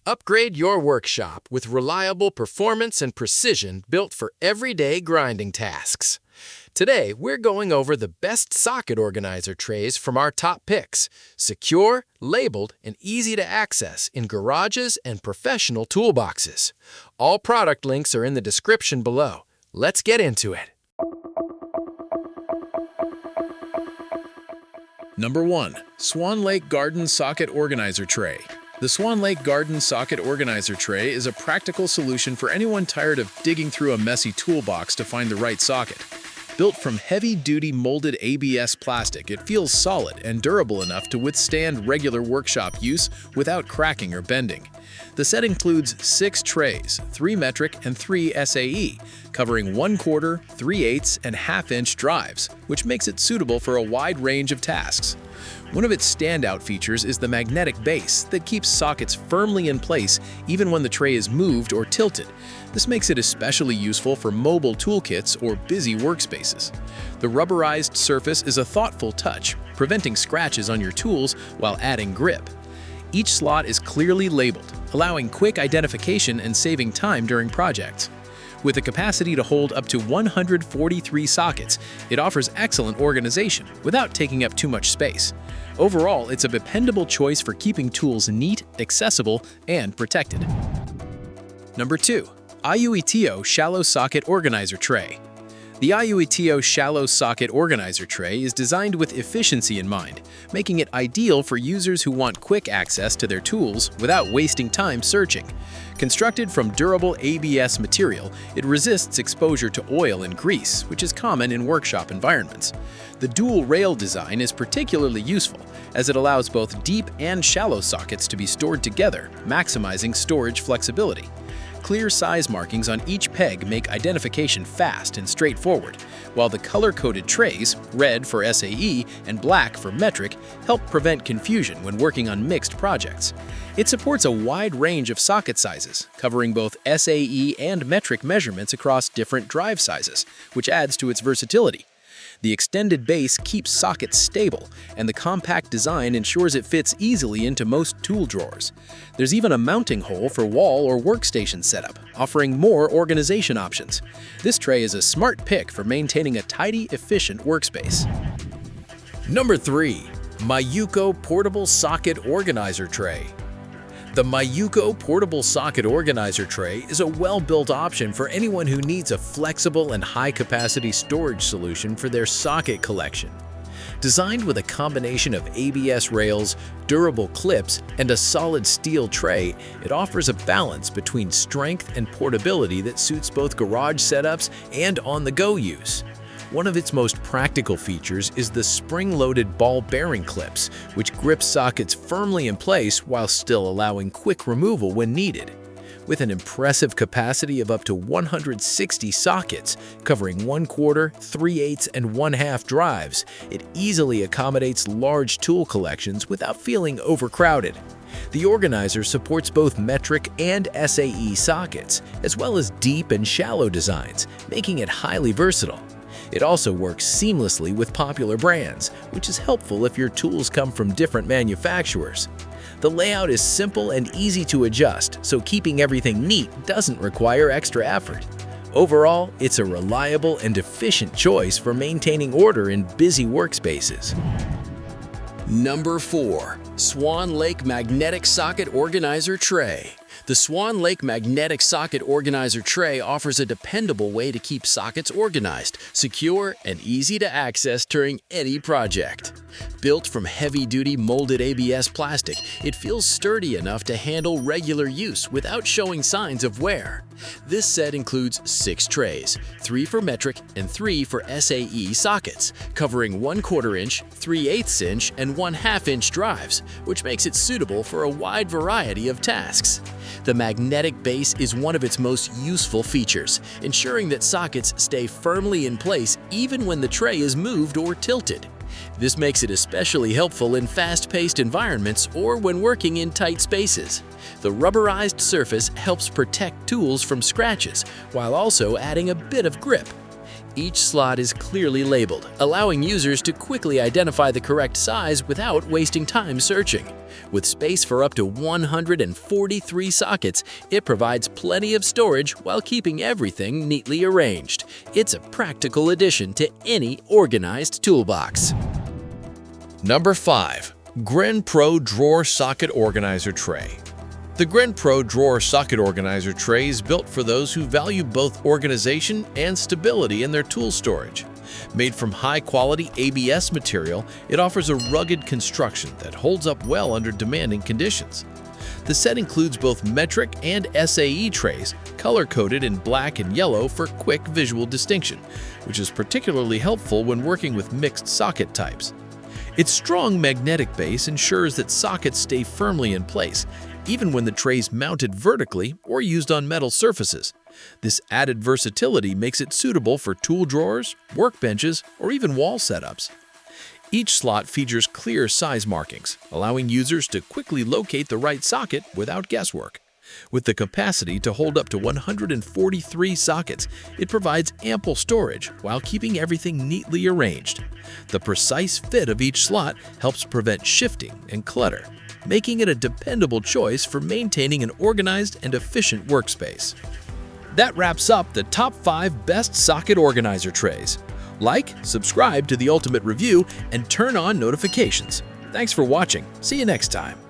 Upgrade your workshop with reliable performance and precision built for everyday grinding tasks. Today, we're going over the best socket organizer trays from our top picks, secure, labeled, and easy to access in garages and professional toolboxes. All product links are in the description below. Let's get into it. Number 1. SWANLAKE Garden Socket Organizer Tray. The SWANLAKE Garden Socket Organizer Tray is a practical solution for anyone tired of digging through a messy toolbox to find the right socket. Built from heavy-duty molded ABS plastic, it feels solid and durable enough to withstand regular workshop use without cracking or bending. The set includes 6 trays, 3 metric and 3 SAE, covering 1/4, 3/8, and 1/2-inch drives, which makes it suitable for a wide range of tasks. One of its standout features is the magnetic base that keeps sockets firmly in place even when the tray is moved or tilted. This makes it especially useful for mobile toolkits or busy workspaces. The rubberized surface is a thoughtful touch, preventing scratches on your tools while adding grip. Each slot is clearly labeled, allowing quick identification and saving time during projects. With a capacity to hold up to 143 sockets, it offers excellent organization without taking up too much space. Overall, it's a dependable choice for keeping tools neat, accessible, and protected. Number 2. AIUITIO Shallow Socket Organizer Tray. The AIUITIO Shallow Socket Organizer Tray is designed with efficiency in mind, making it ideal for users who want quick access to their tools without wasting time searching. Constructed from durable ABS material, it resists exposure to oil and grease, which is common in workshop environments. The dual rail design is particularly useful, as it allows both deep and shallow sockets to be stored together, maximizing storage flexibility. Clear size markings on each peg make identification fast and straightforward, while the color-coded trays, red for SAE and black for metric, help prevent confusion when working on mixed projects. It supports a wide range of socket sizes, covering both SAE and metric measurements across different drive sizes, which adds to its versatility. The extended base keeps sockets stable, and the compact design ensures it fits easily into most tool drawers. There's even a mounting hole for wall or workstation setup, offering more organization options. This tray is a smart pick for maintaining a tidy, efficient workspace. Number 3. Mayouko Portable Socket Organizer Tray. The Mayouko Portable Socket Organizer Tray is a well-built option for anyone who needs a flexible and high-capacity storage solution for their socket collection. Designed with a combination of ABS rails, durable clips, and a solid steel tray, it offers a balance between strength and portability that suits both garage setups and on-the-go use. One of its most practical features is the spring-loaded ball bearing clips, which grip sockets firmly in place while still allowing quick removal when needed. With an impressive capacity of up to 160 sockets, covering 1/4, 3/8, and 1/2 drives, it easily accommodates large tool collections without feeling overcrowded. The organizer supports both metric and SAE sockets, as well as deep and shallow designs, making it highly versatile. It also works seamlessly with popular brands, which is helpful if your tools come from different manufacturers. The layout is simple and easy to adjust, so keeping everything neat doesn't require extra effort. Overall, it's a reliable and efficient choice for maintaining order in busy workspaces. Number 4. SWANLAKE Magnetic Socket Organizer Tray. The SWANLAKE Magnetic Socket Organizer Tray offers a dependable way to keep sockets organized, secure, and easy to access during any project. Built from heavy-duty molded ABS plastic, it feels sturdy enough to handle regular use without showing signs of wear. This set includes 6 trays, 3 for metric and 3 for SAE sockets, covering 1/4 inch, 3/8 inch, and 1/2 inch drives, which makes it suitable for a wide variety of tasks. The magnetic base is one of its most useful features, ensuring that sockets stay firmly in place even when the tray is moved or tilted. This makes it especially helpful in fast-paced environments or when working in tight spaces. The rubberized surface helps protect tools from scratches while also adding a bit of grip. Each slot is clearly labeled, allowing users to quickly identify the correct size without wasting time searching. With space for up to 143 sockets, it provides plenty of storage while keeping everything neatly arranged. It's a practical addition to any organized toolbox. Number 5. GRENPRO Drawer Socket Organizer Tray. The GRENPRO Drawer Socket Organizer Tray is built for those who value both organization and stability in their tool storage. Made from high-quality ABS material, it offers a rugged construction that holds up well under demanding conditions. The set includes both metric and SAE trays, color-coded in black and yellow for quick visual distinction, which is particularly helpful when working with mixed socket types. Its strong magnetic base ensures that sockets stay firmly in place, even when the tray is mounted vertically or used on metal surfaces. This added versatility makes it suitable for tool drawers, workbenches, or even wall setups. Each slot features clear size markings, allowing users to quickly locate the right socket without guesswork. With the capacity to hold up to 143 sockets, it provides ample storage while keeping everything neatly arranged. The precise fit of each slot helps prevent shifting and clutter, making it a dependable choice for maintaining an organized and efficient workspace. That wraps up the top 5 best socket organizer trays. Like, subscribe to The Ultimate Review, and turn on notifications. Thanks for watching. See you next time.